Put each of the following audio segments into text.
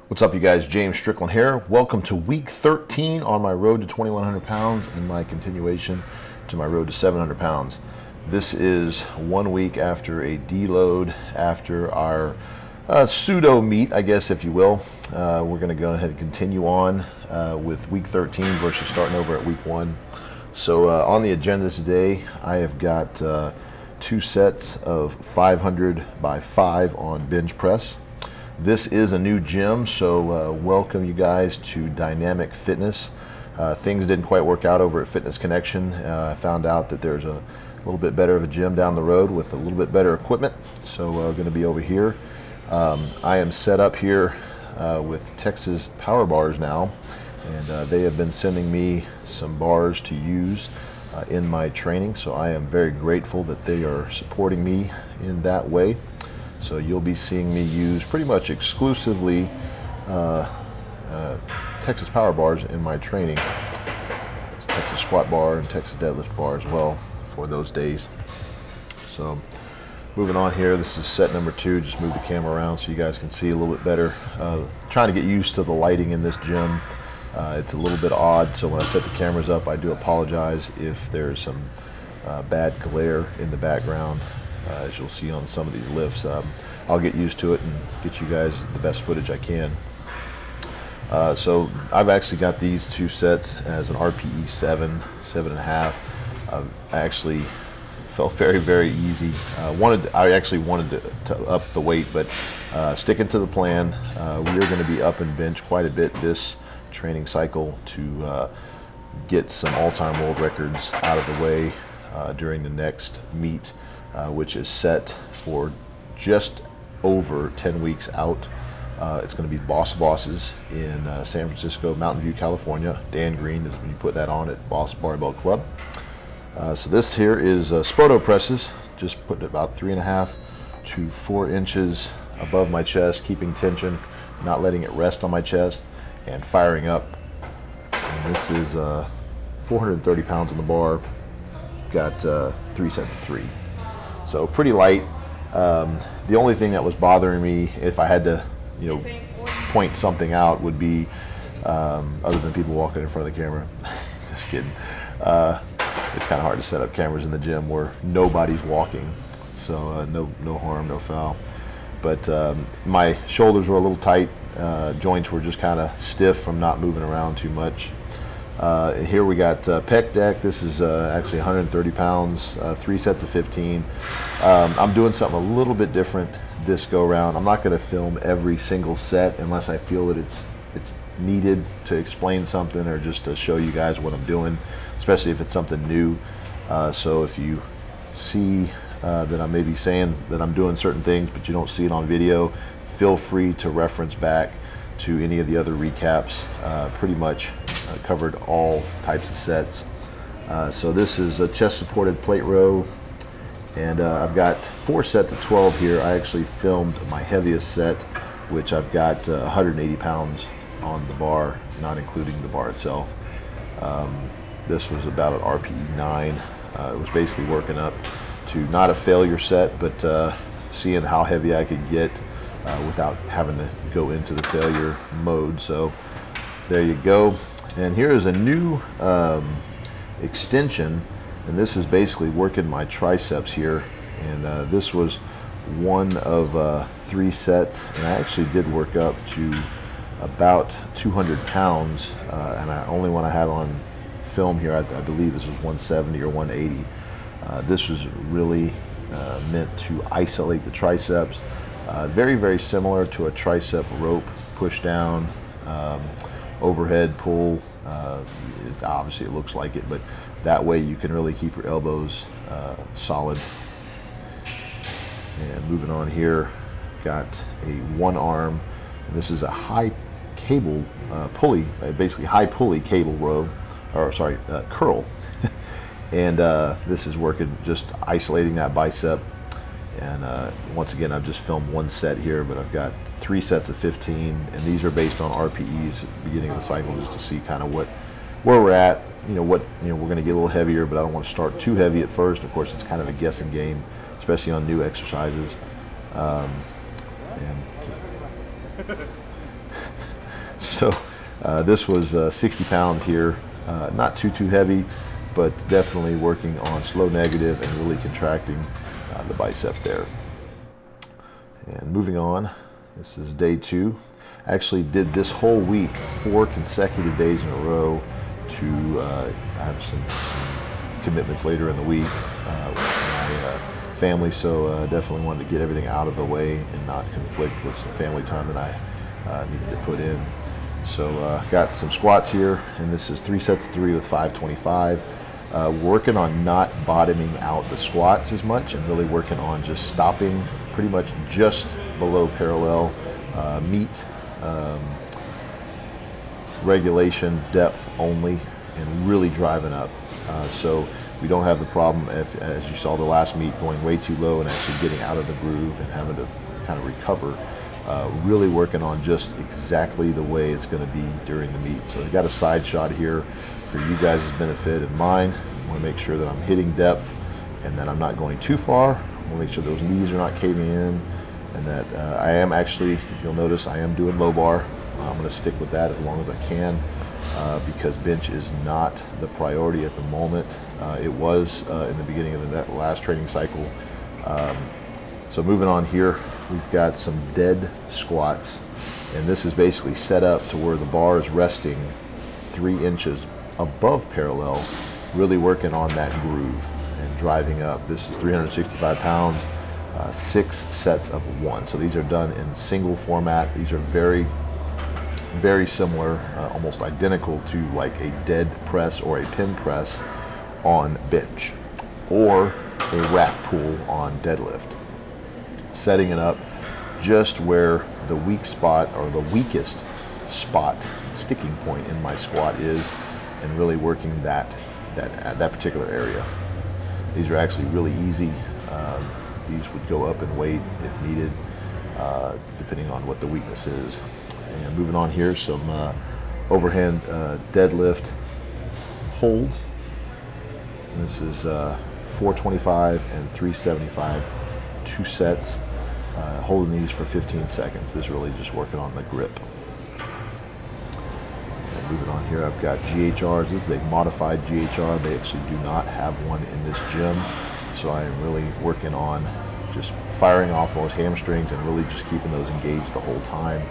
What's up, you guys? James Strickland here. Welcome to week 13 on my road to 2,100 pounds and my continuation to my road to 700 pounds. This is 1 week after a deload, after our pseudo meet, I guess, if you will. We're going to go ahead and continue on with week 13 versus starting over at week 1. So on the agenda today, I have got 2 sets of 500 by 5 on bench press. This is a new gym, so welcome you guys to Dynamic Fitness. Things didn't quite work out over at Fitness Connection. I found out that there's a little bit better of a gym down the road with a little bit better equipment, so we're going to be over here. I am set up here with Texas Power Bars now, and they have been sending me some bars to use in my training, so I am very grateful that they are supporting me in that way. So you'll be seeing me use pretty much exclusively Texas Power Bars in my training. Texas Squat Bar and Texas Deadlift Bar as well for those days. So moving on here, this is set number 2. Just move the camera around so you guys can see a little bit better. Trying to get used to the lighting in this gym. It's a little bit odd, so when I set the cameras up, I do apologize if there's some bad glare in the background. As you'll see on some of these lifts. I'll get used to it and get you guys the best footage I can. So I've actually got these 2 sets as an RPE 7, 7.5. I actually felt very easy. I actually wanted to up the weight, but sticking to the plan, we are going to be up in bench quite a bit this training cycle to get some all-time world records out of the way during the next meet. Which is set for just over 10 weeks out. It's going to be Boss Bosses in San Francisco, Mountain View, California. Dan Green is when you put that on at Boss Barbell Club. So this here is Spoto presses, just putting about 3.5 to 4 inches above my chest, keeping tension, not letting it rest on my chest, and firing up. And this is 430 pounds on the bar. Got 3 sets of 3. So pretty light. The only thing that was bothering me, if I had to, point something out, would be other than people walking in front of the camera. Just kidding. It's kind of hard to set up cameras in the gym where nobody's walking. So no harm, no foul. But my shoulders were a little tight. Joints were just kind of stiff from not moving around too much. Here we got pec deck. This is actually 130 pounds, 3 sets of 15. I'm doing something a little bit different this go round. I'm not going to film every single set unless I feel that it's needed to explain something or just to show you guys what I'm doing, especially if it's something new. So if you see that I may be saying that I'm doing certain things but you don't see it on video, feel free to reference back to any of the other recaps. Pretty much covered all types of sets. So this is a chest supported plate row, and I've got 4 sets of 12 here. I actually filmed my heaviest set, which I've got 180 pounds on the bar, not including the bar itself. This was about an RPE 9. It was basically working up to not a failure set, but seeing how heavy I could get without having to go into the failure mode. So there you go. And here is a new extension, and this is basically working my triceps here. And this was one of 3 sets, and I actually did work up to about 200 pounds. And only one I had on film here, I believe this was 170 or 180. This was really meant to isolate the triceps. Very similar to a tricep rope push down, overhead pull. Obviously it looks like it, but that way you can really keep your elbows solid. And moving on here, got a 1 arm, and this is a high cable pulley, basically high pulley cable row, or sorry, curl. And this is working, just isolating that bicep. And once again, I've just filmed 1 set here, but I've got 3 sets of 15, and these are based on RPEs at the beginning of the cycle, just to see kind of where we're at. We're going to get a little heavier, but I don't want to start too heavy at first. Of course, it's kind of a guessing game, especially on new exercises. And So this was 60 pounds here, not too heavy, but definitely working on slow negative and really contracting the bicep there. And moving on, this is day 2. I actually did this whole week, 4 consecutive days in a row to have some commitments later in the week with my family, so definitely wanted to get everything out of the way and not conflict with some family time that I needed to put in. So got some squats here, and this is 3 sets of 3 with 525. Working on not bottoming out the squats as much and really working on just stopping pretty much just below parallel meet, regulation, depth only, and really driving up. So we don't have the problem, as you saw the last meet, going way too low and actually getting out of the groove and having to kind of recover. Really working on just exactly the way it's going to be during the meet. So I got a side shot here for you guys' benefit and mine. I want to make sure that I'm hitting depth and that I'm not going too far. I want to make sure those knees are not caving in, and that I am actually, if you'll notice, I am doing low bar. I'm going to stick with that as long as I can because bench is not the priority at the moment. It was in the beginning of the last training cycle. So moving on here, we've got some dead squats, and this is basically set up to where the bar is resting 3 inches above parallel, really working on that groove and driving up. This is 365 pounds, 6 sets of 1. So these are done in single format. These are very similar, almost identical to like a dead press or a pin press on bench or a rack pull on deadlift. Setting it up just where the weak spot or the weakest spot, sticking point in my squat is, and really working that particular area. These are actually really easy. These would go up in weight if needed, depending on what the weakness is. And moving on here, some overhand deadlift holds. And this is 425 and 375, 2 sets, holding these for 15 seconds. This is really just working on the grip. And moving on here, I've got GHRs. This is a modified GHR. They actually do not have one in this gym. So I am really working on just firing off those hamstrings and really just keeping those engaged the whole time.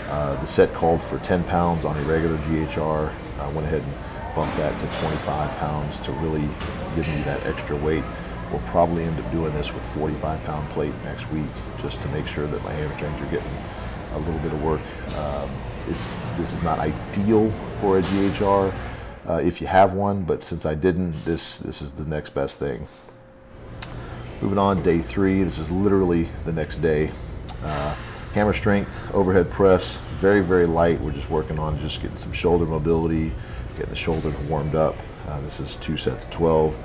The set called for 10 pounds on a regular GHR. I went ahead and bumped that to 25 pounds to really give me that extra weight. We'll probably end up doing this with 45-pound plate next week just to make sure that my hamstrings are getting a little bit of work. This is not ideal for a GHR if you have one, but since I didn't, this is the next best thing. Moving on, day 3. This is literally the next day. Hammer strength, overhead press, very light. We're just working on just getting some shoulder mobility, getting the shoulders warmed up. This is 2 sets of 12.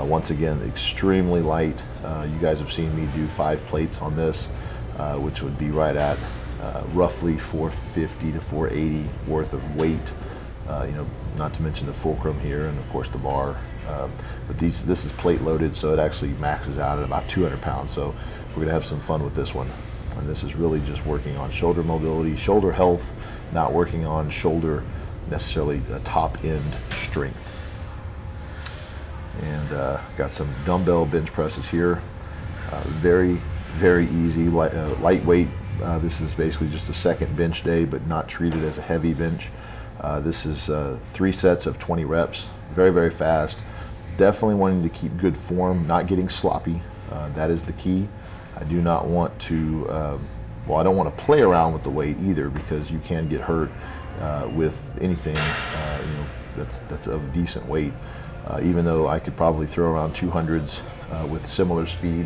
Once again, extremely light. You guys have seen me do 5 plates on this, which would be right at roughly 450 to 480 worth of weight. You know, not to mention the fulcrum here and of course the bar. But this is plate loaded, so it actually maxes out at about 200 pounds. So we're gonna have some fun with this one. And this is really just working on shoulder mobility, shoulder health, not working on shoulder necessarily top end strength. And got some dumbbell bench presses here. Very easy, lightweight. This is basically just a second bench day, but not treated as a heavy bench. This is 3 sets of 20 reps. Very fast. Definitely wanting to keep good form, not getting sloppy. That is the key. I do not want to, well, I don't want to play around with the weight either, because you can get hurt with anything you know, that's of decent weight. Even though I could probably throw around 200s with similar speed,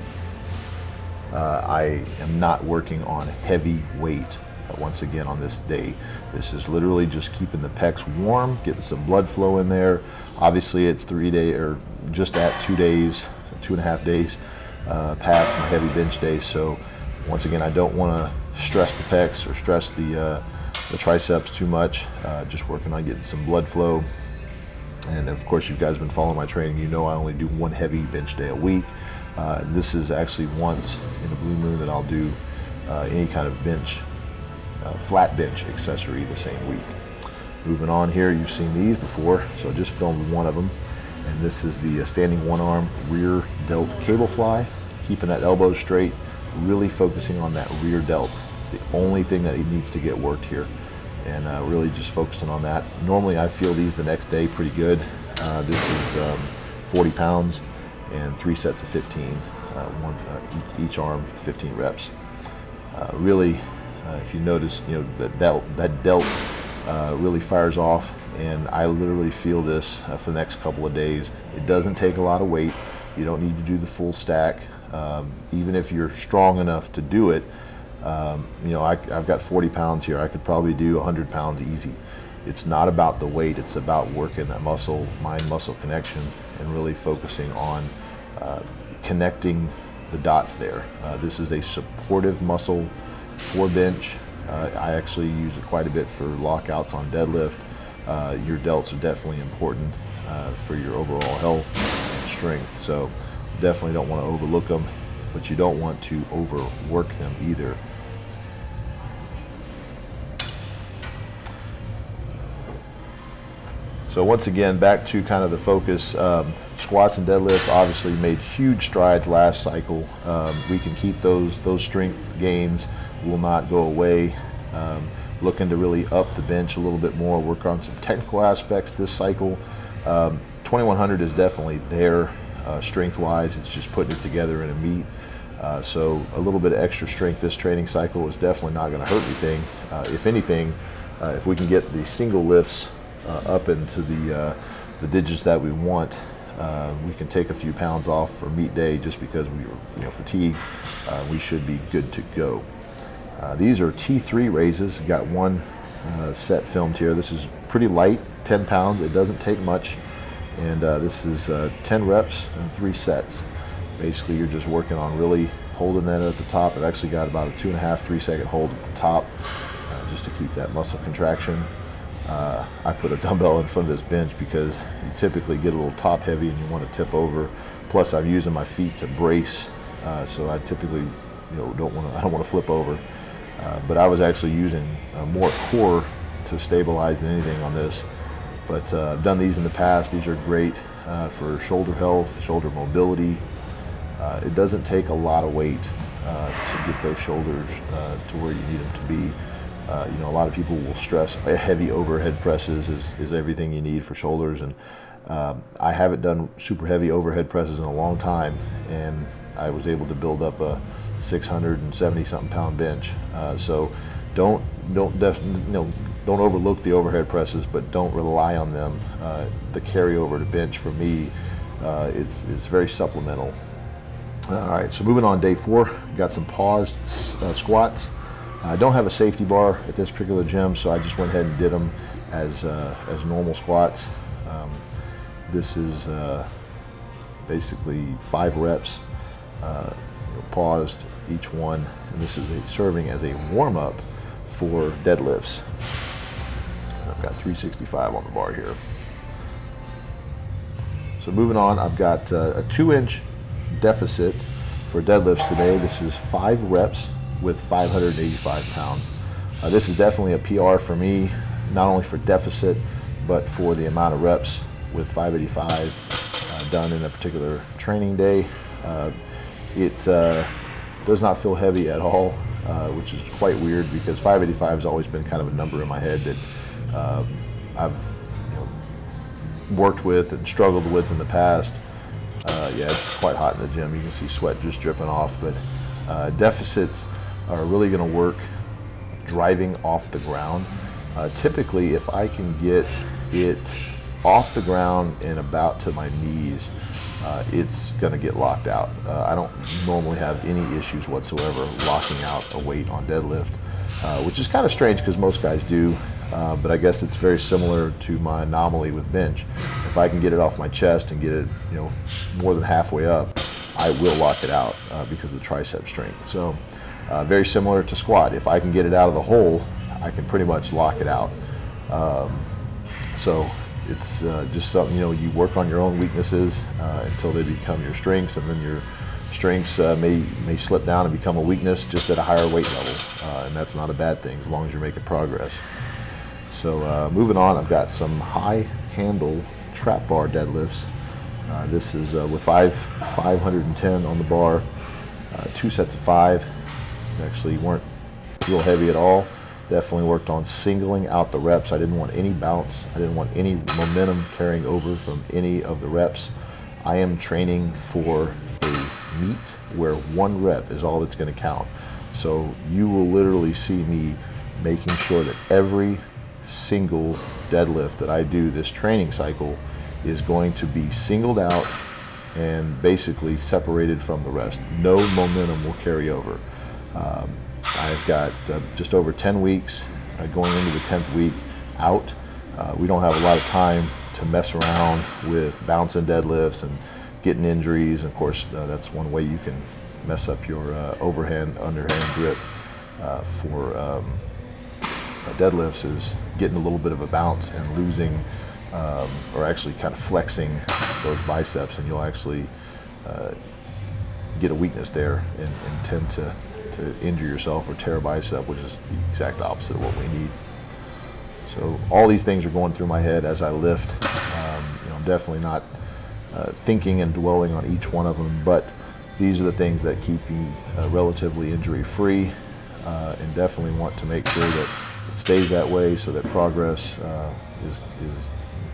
I am not working on heavy weight once again on this day. This is literally just keeping the pecs warm, getting some blood flow in there. Obviously it's 3 days, or just at 2 days, 2.5 days past my heavy bench day. So once again, I don't want to stress the pecs or stress the triceps too much. Just working on getting some blood flow. And of course, you guys have been following my training. You know I only do 1 heavy bench day a week. This is actually once in a blue moon that I'll do any kind of bench flat bench accessory the same week. Moving on here, you've seen these before, so I just filmed one of them, and this is the standing one arm rear delt cable fly, keeping that elbow straight, really focusing on that rear delt. It's the only thing that needs to get worked here, and really just focusing on that. Normally I feel these the next day pretty good. This is 40 pounds and 3 sets of 15, each arm 15 reps. Really, if you notice, you know, that delt really fires off, and I literally feel this for the next couple of days. It doesn't take a lot of weight. You don't need to do the full stack. Even if you're strong enough to do it, you know, I've got 40 pounds here. I could probably do 100 pounds easy. It's not about the weight. It's about working that mind-muscle connection and really focusing on connecting the dots there. This is a supportive muscle for bench. I actually use it quite a bit for lockouts on deadlift. Your delts are definitely important for your overall health and strength. So definitely don't want to overlook them, but you don't want to overwork them either. So once again, back to kind of the focus. Squats and deadlifts obviously made huge strides last cycle. We can keep those strength gains, will not go away. Looking to really up the bench a little bit more, work on some technical aspects this cycle. 2100 is definitely there strength-wise. It's just putting it together in a meet. So a little bit of extra strength this training cycle is definitely not going to hurt anything. If anything, if we can get the single lifts up into the digits that we want, we can take a few pounds off for meet day just because we were, you know, fatigued. We should be good to go. These are T3 raises. Got one set filmed here. This is pretty light, 10 pounds. It doesn't take much, and this is 10 reps and 3 sets. Basically, you're just working on really holding that at the top. I've actually got about a 2.5–3 second hold at the top, just to keep that muscle contraction. I put a dumbbell in front of this bench because you typically get a little top heavy and you want to tip over. Plus, I'm using my feet to brace, so I typically, you know, I don't want to flip over. But I was actually using more core to stabilize than anything on this. But I've done these in the past. These are great for shoulder health, shoulder mobility. It doesn't take a lot of weight to get those shoulders to where you need them to be. You know, a lot of people will stress heavy overhead presses is everything you need for shoulders, and I haven't done super heavy overhead presses in a long time, and I was able to build up a 670-something pound bench. So don't overlook the overhead presses, but don't rely on them. The carryover to bench for me, it's very supplemental. All right, so moving on, day 4, got some paused squats. I don't have a safety bar at this particular gym, so I just went ahead and did them as normal squats. This is basically 5 reps, paused each one, and this is serving as a warm-up for deadlifts. I've got 365 on the bar here. So moving on, I've got a 2-inch deficit for deadlifts today. This is 5 reps with 585 pounds. This is definitely a PR for me, not only for deficit, but for the amount of reps with 585 done in a particular training day. It does not feel heavy at all, which is quite weird because 585 has always been kind of a number in my head that I've worked with and struggled with in the past. Yeah, it's quite hot in the gym. You can see sweat just dripping off, but deficits are really going to work driving off the ground. Typically, if I can get it off the ground and about to my knees, it's going to get locked out. I don't normally have any issues whatsoever locking out a weight on deadlift, which is kind of strange because most guys do, but I guess it's very similar to my anomaly with bench. If I can get it off my chest and get it, more than halfway up, I will lock it out because of the tricep strength. So very similar to squat. If I can get it out of the hole, I can pretty much lock it out. So it's just something, you work on your own weaknesses until they become your strengths, and then strengths may slip down and become a weakness just at a higher weight level, and that's not a bad thing as long as you're making progress. So moving on, I've got some high handle trap bar deadlifts. This is with 510 on the bar, 2 sets of 5. Actually weren't real heavy at all. Definitely worked on singling out the reps. I didn't want any bounce. I didn't want any momentum carrying over from any of the reps. I am training for a meet where 1 rep is all that's going to count. So you will literally see me making sure that every single deadlift that I do this training cycle is going to be singled out and basically separated from the rest. No momentum will carry over. I've got just over 10 weeks going into the 10th week out. We don't have a lot of time to mess around with bouncing deadlifts and getting injuries. Of course, that's one way you can mess up your overhand, underhand grip for deadlifts, is getting a little bit of a bounce and losing or actually kind of flexing those biceps, and you'll actually get a weakness there and tend to injure yourself or tear a bicep, which is the exact opposite of what we need. So all these things are going through my head as I lift. I'm definitely not thinking and dwelling on each one of them, but these are the things that keep me relatively injury free, and definitely want to make sure that it stays that way so that progress is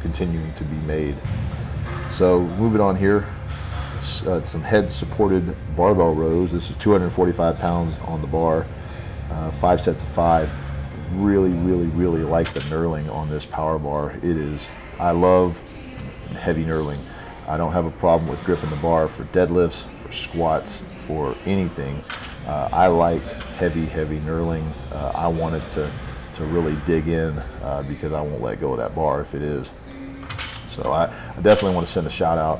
continuing to be made. So moving on here, some head supported barbell rows. This is 245 pounds on the bar, 5 sets of 5. Really like the knurling on this power bar. I love heavy knurling. I don't have a problem with gripping the bar for deadlifts, for squats, for anything. I like heavy knurling. I want it to really dig in because I won't let go of that bar if it is. So I definitely want to send a shout out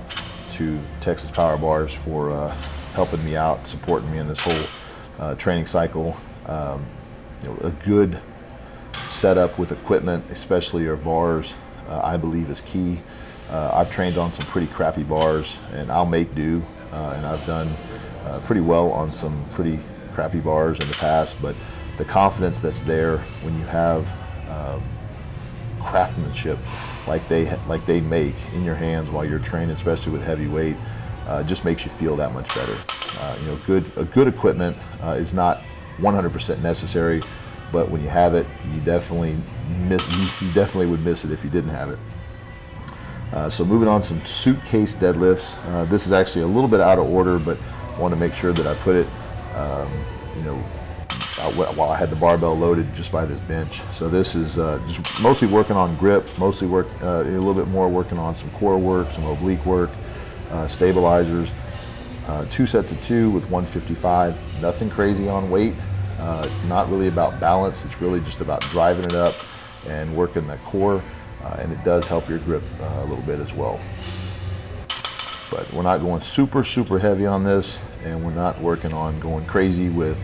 to Texas Power Bars for helping me out, supporting me in this whole training cycle. A good setup with equipment, especially your bars, I believe is key. I've trained on some pretty crappy bars, and I'll make do, and I've done pretty well on some pretty crappy bars in the past, but the confidence that's there when you have craftsmanship like they make in your hands while you're training, especially with heavy weight, just makes you feel that much better. Good equipment is not 100% necessary, but when you have it, you definitely would miss it if you didn't have it. So moving on, some suitcase deadlifts. This is actually a little bit out of order, but I want to make sure that I put it while I had the barbell loaded just by this bench. So this is just mostly working on grip, a little bit more working on some core work, some oblique work, stabilizers. 2 sets of 2 with 155. Nothing crazy on weight. It's not really about balance. It's really just about driving it up and working the core, and it does help your grip a little bit as well. But we're not going super heavy on this, and we're not working on going crazy with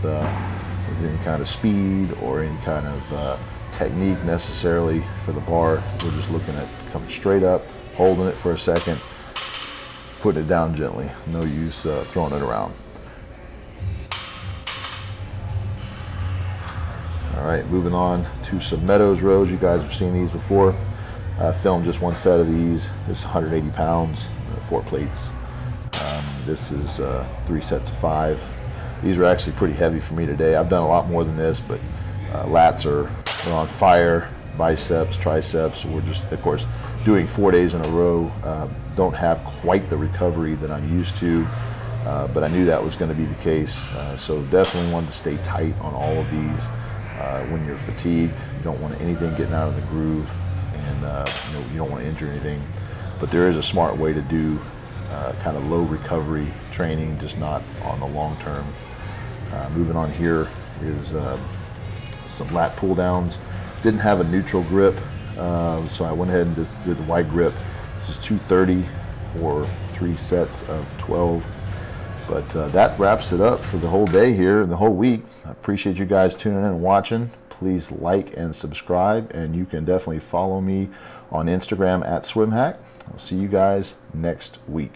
any kind of speed or any kind of technique necessarily for the bar. We're just looking at coming straight up, holding it for a second, putting it down gently. No use throwing it around. All right, moving on to some Meadows rows. You guys have seen these before. Filmed just 1 set of these. This is 180 pounds, 4 plates. This is 3 sets of 5. These are actually pretty heavy for me today. I've done a lot more than this, but lats are on fire, biceps, triceps. We're just, of course, doing 4 days in a row. Don't have quite the recovery that I'm used to, but I knew that was going to be the case. So definitely wanted to stay tight on all of these. When you're fatigued, you don't want anything getting out of the groove, and you don't want to injure anything. But there is a smart way to do kind of low recovery training, just not on the long term. Moving on here is some lat pull downs. Didn't have a neutral grip, so I went ahead and just did the wide grip. This is 230 for 3 sets of 12. But that wraps it up for the whole day here and the whole week. I appreciate you guys tuning in and watching. Please like and subscribe, and you can definitely follow me on Instagram at SwimHack. I'll see you guys next week.